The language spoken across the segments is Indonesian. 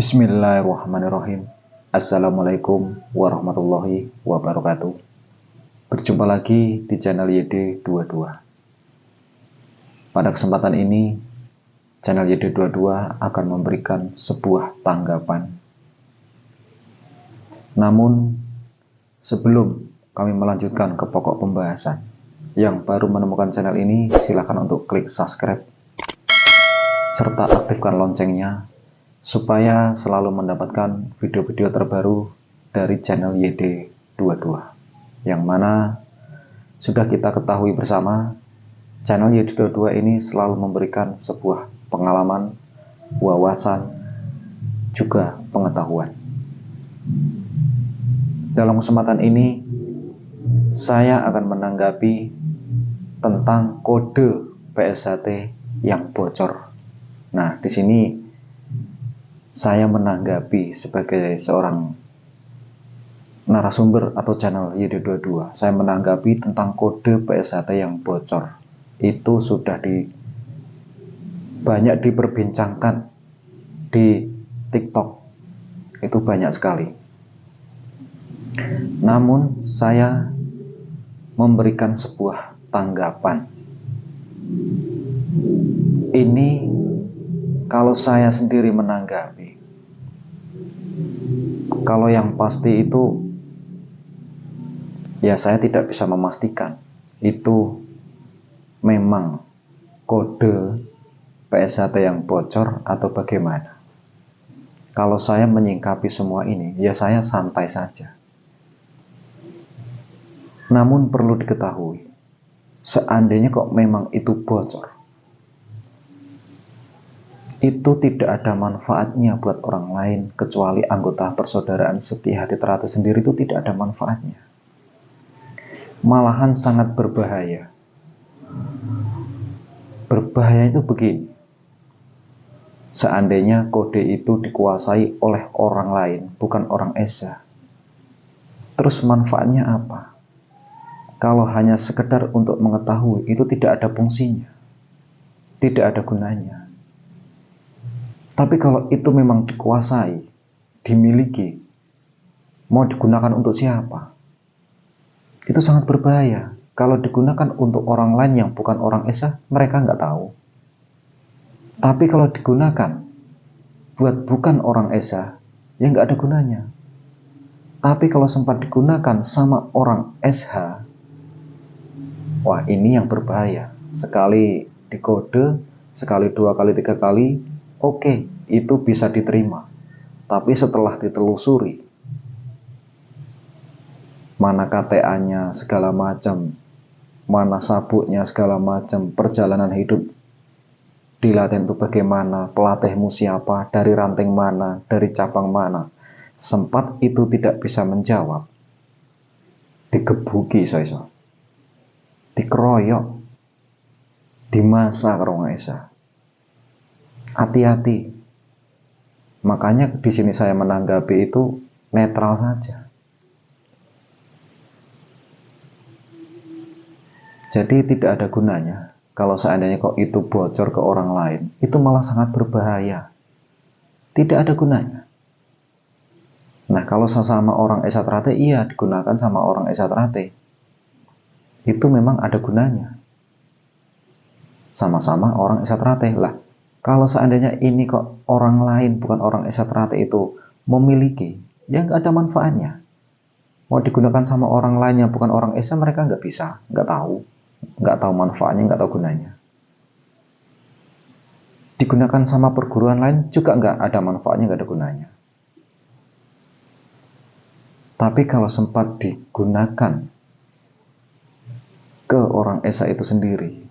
Bismillahirrahmanirrahim. Assalamualaikum warahmatullahi wabarakatuh. Berjumpa lagi di channel YD22. Pada kesempatan ini, channel YD22 akan memberikan sebuah tanggapan. Namun, sebelum kami melanjutkan ke pokok pembahasan, yang baru menemukan channel ini, silakan untuk klik subscribe serta aktifkan loncengnya supaya selalu mendapatkan video-video terbaru dari channel YD22, yang mana sudah kita ketahui bersama, channel YD22 ini selalu memberikan sebuah pengalaman, wawasan, juga pengetahuan. Dalam kesempatan ini, saya akan menanggapi tentang kode PSHT yang bocor. Nah, di sini saya menanggapi sebagai seorang narasumber atau channel YD22. Saya menanggapi tentang kode PSHT yang bocor. Itu sudah banyak diperbincangkan di TikTok. Itu banyak sekali. Namun saya memberikan sebuah tanggapan. Ini kalau saya sendiri menanggapi, kalau yang pasti itu, ya saya tidak bisa memastikan itu memang kode PSHT yang bocor atau bagaimana. Kalau saya menyingkapi semua ini, ya saya santai saja. Namun perlu diketahui, seandainya kok memang itu bocor, itu tidak ada manfaatnya buat orang lain kecuali anggota persaudaraan setia hati teratai sendiri. Itu tidak ada manfaatnya, malahan sangat berbahaya. Berbahaya itu begini, seandainya kode itu dikuasai oleh orang lain, bukan orang Esa, terus manfaatnya apa? Kalau hanya sekedar untuk mengetahui, itu tidak ada fungsinya, tidak ada gunanya. Tapi kalau itu memang dikuasai, dimiliki, mau digunakan untuk siapa? Itu sangat berbahaya. Kalau digunakan untuk orang lain yang bukan orang Esa, mereka nggak tahu. Tapi kalau digunakan buat bukan orang Esa, ya nggak ada gunanya. Tapi kalau sempat digunakan sama orang SH, wah ini yang berbahaya. Sekali dikode, sekali, dua kali, tiga kali, oke, itu bisa diterima. Tapi setelah ditelusuri, mana KTA-nya segala macam, mana sabuknya segala macam, perjalanan hidup di Laten itu bagaimana, pelatihmu siapa, dari ranting mana, dari cabang mana, sempat itu tidak bisa menjawab, digebuki saya, dikeroyok, dimasak orang Esa. Hati-hati. Makanya di sini saya menanggapi itu netral saja. Jadi tidak ada gunanya kalau seandainya kok itu bocor ke orang lain, itu malah sangat berbahaya. Tidak ada gunanya. Nah, kalau sesama orang Esa teratai, iya digunakan sama orang Esa teratai. Itu memang ada gunanya. Sama-sama orang Esa teratai lah. Kalau seandainya ini kok orang lain bukan orang Esa teratai itu memiliki, ya nggak ada manfaatnya. Mau digunakan sama orang lain yang bukan orang Esa, mereka nggak bisa, nggak tahu manfaatnya, nggak tahu gunanya. Digunakan sama perguruan lain juga nggak ada manfaatnya, nggak ada gunanya. Tapi kalau sempat digunakan ke orang Esa itu sendiri,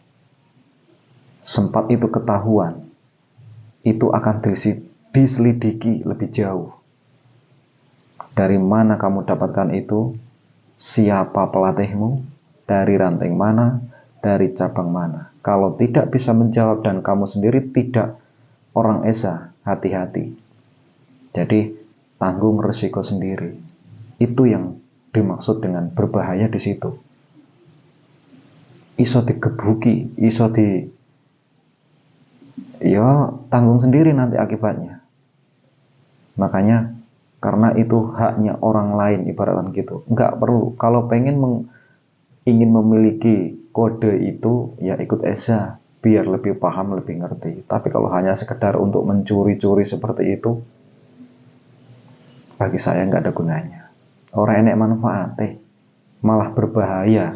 sempat itu ketahuan, itu akan diselidiki lebih jauh. Dari mana kamu dapatkan itu? Siapa pelatihmu? Dari ranting mana? Dari cabang mana? Kalau tidak bisa menjawab dan kamu sendiri tidak orang Esa, hati-hati. Jadi tanggung resiko sendiri. Itu yang dimaksud dengan berbahaya di situ. Iso digebuki, ya tanggung sendiri nanti akibatnya. Makanya karena itu haknya orang lain, ibaratkan gitu. Nggak perlu. Kalau ingin memiliki kode itu, ya ikut ESA biar lebih paham, lebih ngerti. Tapi kalau hanya sekedar untuk mencuri-curi seperti itu, bagi saya nggak ada gunanya. Orang enek manfaatnya, malah berbahaya.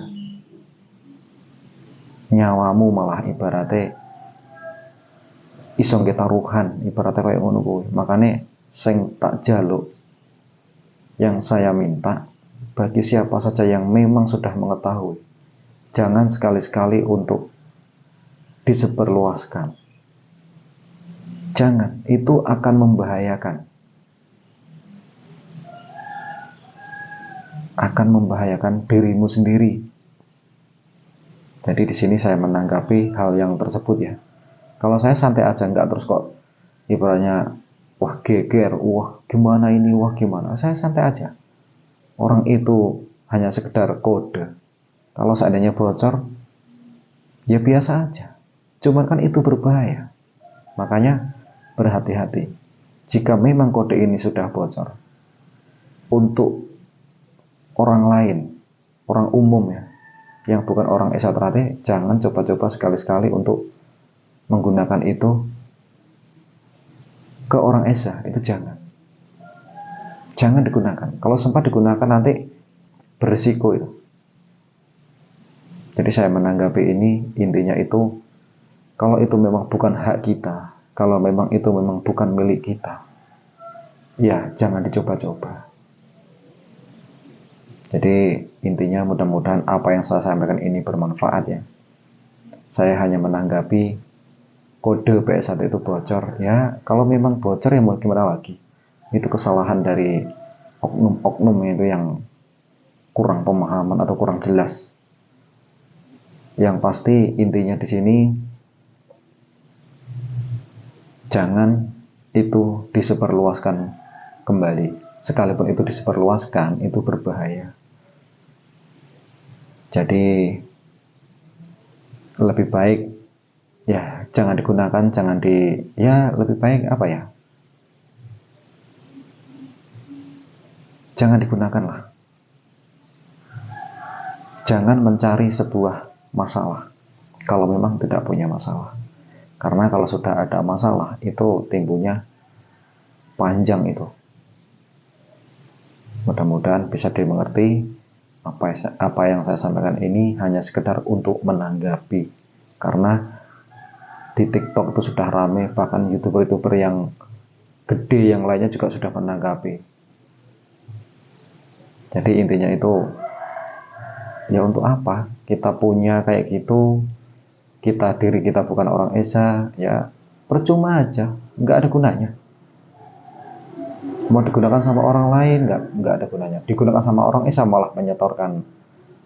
Nyawamu malah ibaratnya isong taruhan, ibaratnya kayak ngono kuwi. Makanya sing tak jaluk, yang saya minta bagi siapa saja yang memang sudah mengetahui, jangan sekali-sekali untuk disebarluaskan. Jangan, itu akan membahayakan. Akan membahayakan dirimu sendiri. Jadi di sini saya menanggapi hal yang tersebut ya. Kalau saya santai aja, nggak terus kok ibaratnya wah geger, wah gimana ini, wah gimana. Saya santai aja. Orang itu hanya sekedar kode. Kalau seandainya bocor, ya biasa aja. Cuman kan itu berbahaya. Makanya berhati-hati. Jika memang kode ini sudah bocor, untuk orang lain, orang umum ya, yang bukan orang esatrate, jangan coba-coba sekali-sekali untuk menggunakan itu ke orang esa. Itu jangan digunakan. Kalau sempat digunakan nanti berisiko itu. Jadi saya menanggapi ini, intinya itu, kalau itu memang bukan hak kita, kalau memang itu memang bukan milik kita, ya jangan dicoba-coba. Jadi intinya mudah-mudahan apa yang saya sampaikan ini bermanfaat ya. Saya hanya menanggapi kode PS1 itu bocor ya. Kalau memang bocor ya mau gimana lagi. Itu kesalahan dari oknum-oknum itu yang kurang pemahaman atau kurang jelas. Yang pasti intinya di sini, jangan itu disebarluaskan kembali. Sekalipun itu disebarluaskan, itu berbahaya. Jadi lebih baik ya jangan digunakan, ya lebih baik apa ya, jangan digunakan lah. Jangan mencari sebuah masalah kalau memang tidak punya masalah. Karena kalau sudah ada masalah itu timbulnya panjang itu. Mudah-mudahan bisa dimengerti. Apa yang saya sampaikan ini hanya sekedar untuk menanggapi, karena di TikTok itu sudah rame, bahkan youtuber-youtuber yang gede yang lainnya juga sudah menanggapi. Jadi intinya itu, ya untuk apa kita punya kayak gitu, diri kita bukan orang esa, ya percuma aja, nggak ada gunanya. Mau digunakan sama orang lain nggak ada gunanya. Digunakan sama orang esa malah menyetorkan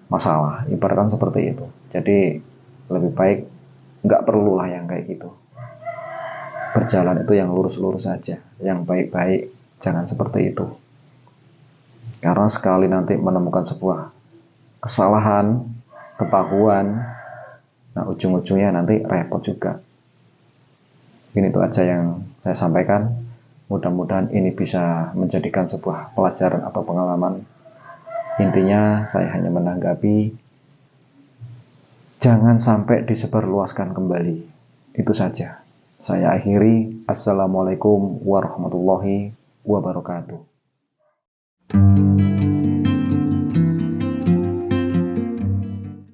masalah, ibaratkan seperti itu. Jadi lebih baik nggak perlulah yang kayak gitu. Berjalan itu yang lurus-lurus saja, yang baik-baik, jangan seperti itu. Karena sekali nanti menemukan sebuah kesalahan, ketahuan, nah ujung-ujungnya nanti repot juga. Ini itu aja yang saya sampaikan. Mudah-mudahan ini bisa menjadikan sebuah pelajaran atau pengalaman. Intinya saya hanya menanggapi, jangan sampai disebarluaskan kembali. Itu saja. Saya akhiri. Assalamualaikum warahmatullahi wabarakatuh.